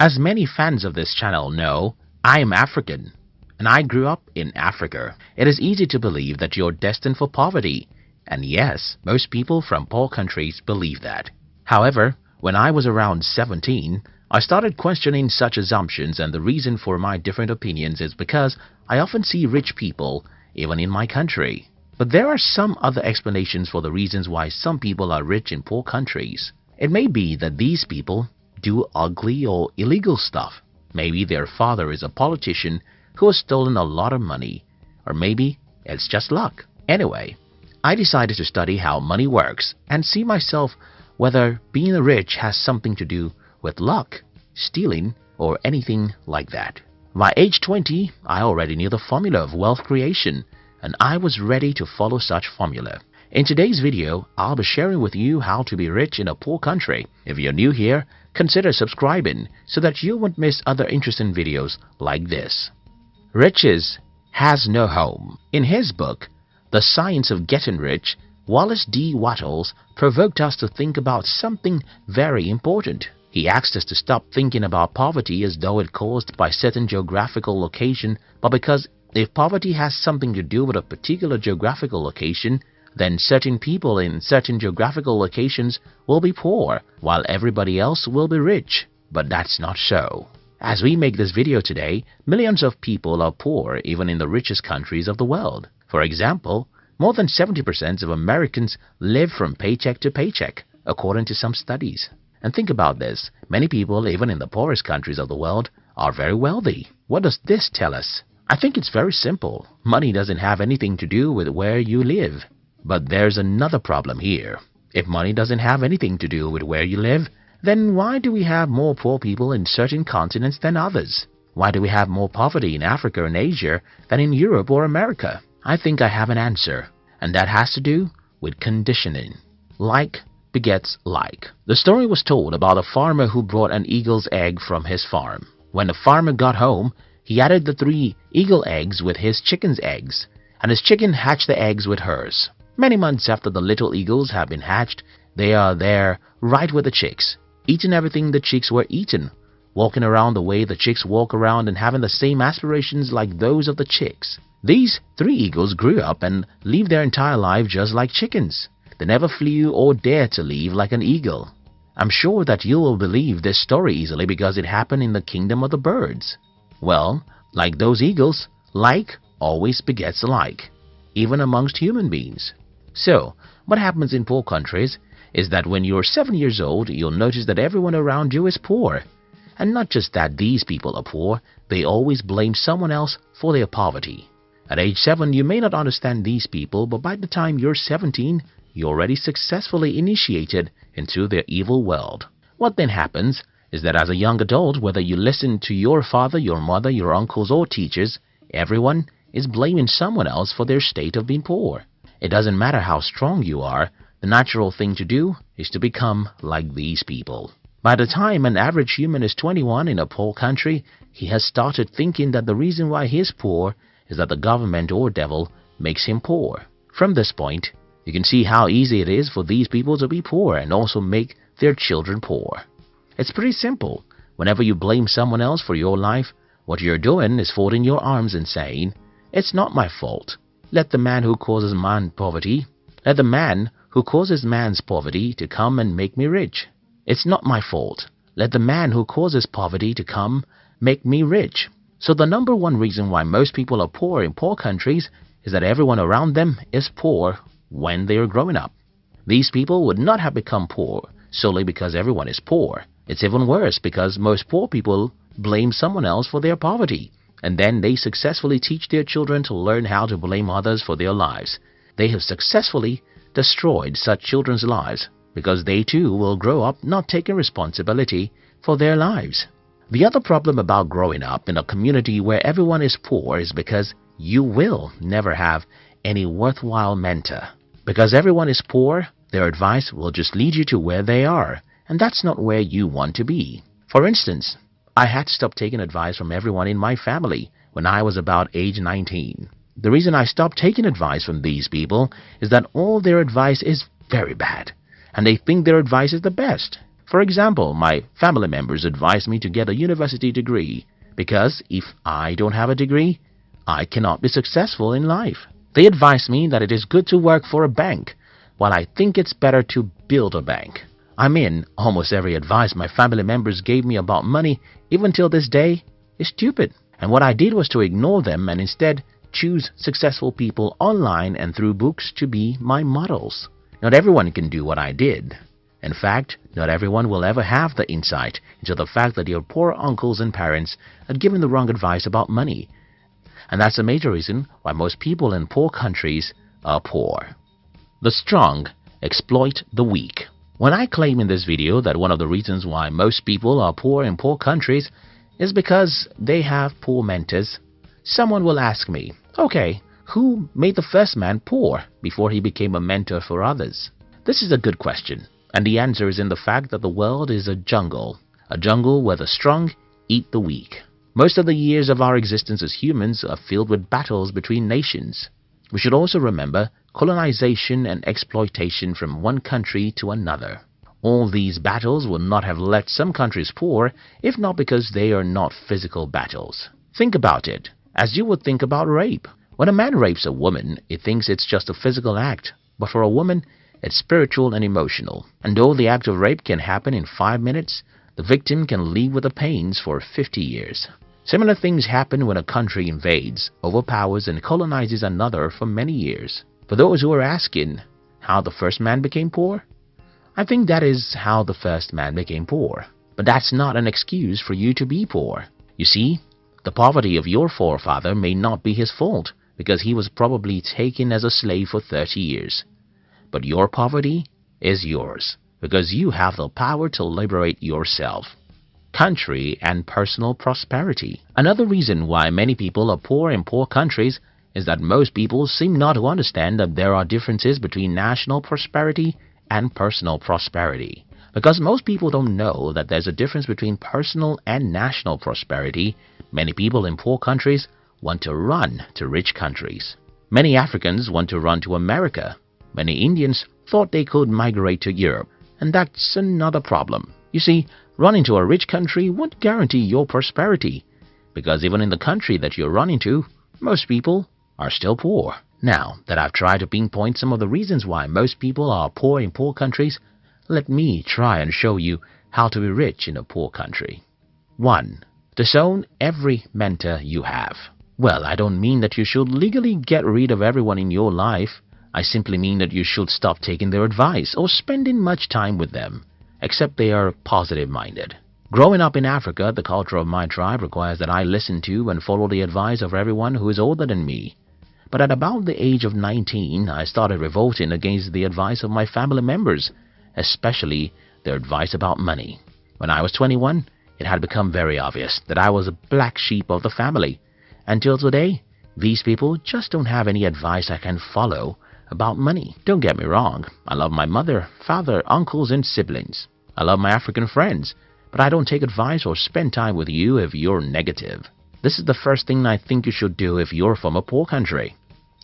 As many fans of this channel know, I am African, and I grew up in Africa. It is easy to believe that you're destined for poverty, and yes, most people from poor countries believe that. However, when I was around 17, I started questioning such assumptions, and the reason for my different opinions is because I often see rich people even in my country. But there are some other explanations for the reasons why some people are rich in poor countries. It may be that these people do ugly or illegal stuff. Maybe their father is a politician who has stolen a lot of money, or maybe it's just luck. Anyway, I decided to study how money works and see myself whether being rich has something to do with luck, stealing, or anything like that. By age 20, I already knew the formula of wealth creation, and I was ready to follow such formula. In today's video, I'll be sharing with you how to be rich in a poor country. If you're new here, consider subscribing so that you won't miss other interesting videos like this. Riches has no home. In his book, The Science of Getting Rich, Wallace D. Wattles provoked us to think about something very important. He asked us to stop thinking about poverty as though it caused by certain geographical location, but because if poverty has something to do with a particular geographical location, then certain people in certain geographical locations will be poor, while everybody else will be rich. But that's not so. As we make this video today, millions of people are poor even in the richest countries of the world. For example, more than 70% of Americans live from paycheck to paycheck, according to some studies. And think about this, many people even in the poorest countries of the world are very wealthy. What does this tell us? I think it's very simple. Money doesn't have anything to do with where you live. But there's another problem here. If money doesn't have anything to do with where you live, then why do we have more poor people in certain continents than others? Why do we have more poverty in Africa and Asia than in Europe or America? I think I have an answer, and that has to do with conditioning. Like begets like. The story was told about a farmer who brought an eagle's egg from his farm. When the farmer got home, he added the 3 eagle eggs with his chicken's eggs, and his chicken hatched the eggs with hers. Many months after the little eagles have been hatched, they are there right with the chicks, eating everything the chicks were eaten, walking around the way the chicks walk around and having the same aspirations like those of the chicks. These 3 eagles grew up and lived their entire life just like chickens. They never flew or dared to live like an eagle. I'm sure that you will believe this story easily because it happened in the kingdom of the birds. Well, like those eagles, like always begets like, even amongst human beings. So, what happens in poor countries is that when you're 7 years old, you'll notice that everyone around you is poor. And not just that these people are poor, they always blame someone else for their poverty. At age 7, you may not understand these people, but by the time you're 17, you're already successfully initiated into their evil world. What then happens is that as a young adult, whether you listen to your father, your mother, your uncles or teachers, everyone is blaming someone else for their state of being poor. It doesn't matter how strong you are, the natural thing to do is to become like these people. By the time an average human is 21 in a poor country, he has started thinking that the reason why he is poor is that the government or devil makes him poor. From this point, you can see how easy it is for these people to be poor and also make their children poor. It's pretty simple. Whenever you blame someone else for your life, what you're doing is folding your arms and saying, "It's not my fault. Let the man who causes man's poverty to come and make me rich. It's not my fault. Let the man who causes poverty to come make me rich." So the number one reason why most people are poor in poor countries is that everyone around them is poor when they are growing up. These people would not have become poor solely because everyone is poor. It's even worse because most poor people blame someone else for their poverty, and then they successfully teach their children to learn how to blame others for their lives. They have successfully destroyed such children's lives because they too will grow up not taking responsibility for their lives. The other problem about growing up in a community where everyone is poor is because you will never have any worthwhile mentor. Because everyone is poor, their advice will just lead you to where they are, and that's not where you want to be. For instance, I had to stop taking advice from everyone in my family when I was about age 19. The reason I stopped taking advice from these people is that all their advice is very bad, and they think their advice is the best. For example, my family members advise me to get a university degree because if I don't have a degree, I cannot be successful in life. They advise me that it is good to work for a bank, while I think it's better to build a bank. I mean, almost every advice my family members gave me about money, even till this day, is stupid. And what I did was to ignore them and instead choose successful people online and through books to be my models. Not everyone can do what I did. In fact, not everyone will ever have the insight into the fact that your poor uncles and parents had given the wrong advice about money. And that's a major reason why most people in poor countries are poor. The strong exploit the weak. When I claim in this video that one of the reasons why most people are poor in poor countries is because they have poor mentors, someone will ask me, okay, who made the first man poor before he became a mentor for others? This is a good question, and the answer is in the fact that the world is a jungle where the strong eat the weak. Most of the years of our existence as humans are filled with battles between nations. We should also remember colonization and exploitation from one country to another. All these battles would not have left some countries poor if not because they are not physical battles. Think about it, as you would think about rape. When a man rapes a woman, he thinks it's just a physical act, but for a woman, it's spiritual and emotional. And though the act of rape can happen in 5 minutes, the victim can live with the pains for 50 years. Similar things happen when a country invades, overpowers, and colonizes another for many years. For those who are asking how the first man became poor, I think that is how the first man became poor. But that's not an excuse for you to be poor. You see, the poverty of your forefather may not be his fault because he was probably taken as a slave for 30 years. But your poverty is yours because you have the power to liberate yourself. Country and personal prosperity. Another reason why many people are poor in poor countries is that most people seem not to understand that there are differences between national prosperity and personal prosperity. Because most people don't know that there's a difference between personal and national prosperity, many people in poor countries want to run to rich countries. Many Africans want to run to America. Many Indians thought they could migrate to Europe, and that's another problem. You see, running to a rich country won't guarantee your prosperity, because even in the country that you're running to, most people are still poor. Now that I've tried to pinpoint some of the reasons why most people are poor in poor countries, let me try and show you how to be rich in a poor country. 1. Disown every mentor you have. Well, I don't mean that you should legally get rid of everyone in your life. I simply mean that you should stop taking their advice or spending much time with them, except they are positive-minded. Growing up in Africa, the culture of my tribe requires that I listen to and follow the advice of everyone who is older than me. But at about the age of 19, I started revolting against the advice of my family members, especially their advice about money. When I was 21, it had become very obvious that I was a black sheep of the family. Until today, these people just don't have any advice I can follow about money. Don't get me wrong, I love my mother, father, uncles, and siblings. I love my African friends, but I don't take advice or spend time with you if you're negative. This is the first thing I think you should do if you're from a poor country.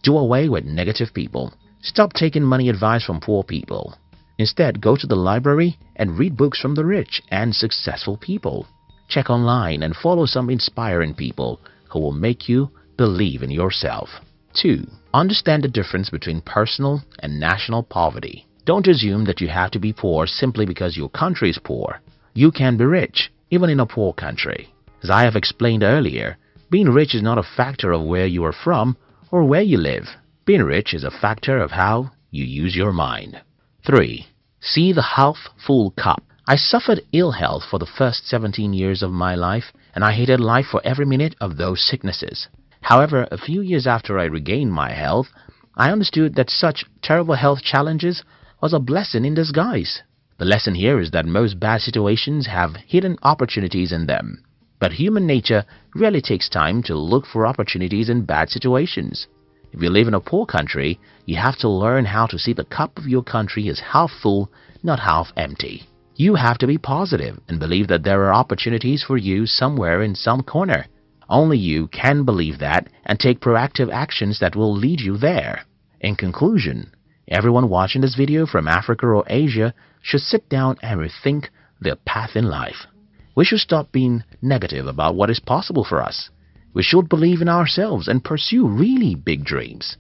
Do away with negative people. Stop taking money advice from poor people. Instead, go to the library and read books from the rich and successful people. Check online and follow some inspiring people who will make you believe in yourself. 2. Understand the difference between personal and national poverty. Don't assume that you have to be poor simply because your country is poor. You can be rich, even in a poor country. As I have explained earlier, being rich is not a factor of where you are from or where you live. Being rich is a factor of how you use your mind. 3. See the half-full cup. I suffered ill health for the first 17 years of my life, and I hated life for every minute of those sicknesses. However, a few years after I regained my health, I understood that such terrible health challenges was a blessing in disguise. The lesson here is that most bad situations have hidden opportunities in them. But human nature really takes time to look for opportunities in bad situations. If you live in a poor country, you have to learn how to see the cup of your country as half full, not half empty. You have to be positive and believe that there are opportunities for you somewhere in some corner. Only you can believe that and take proactive actions that will lead you there. In conclusion, everyone watching this video from Africa or Asia should sit down and rethink their path in life. We should stop being negative about what is possible for us. We should believe in ourselves and pursue really big dreams.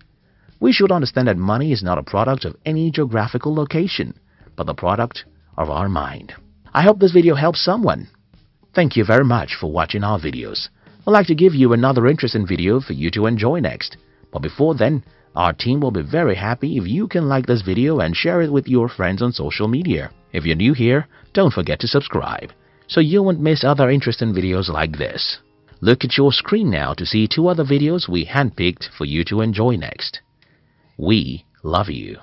We should understand that money is not a product of any geographical location, but the product of our mind. I hope this video helps someone. Thank you very much for watching our videos. I'd like to give you another interesting video for you to enjoy next. But before then, our team will be very happy if you can like this video and share it with your friends on social media. If you're new here, don't forget to subscribe, so you won't miss other interesting videos like this. Look at your screen now to see 2 other videos we handpicked for you to enjoy next. We love you.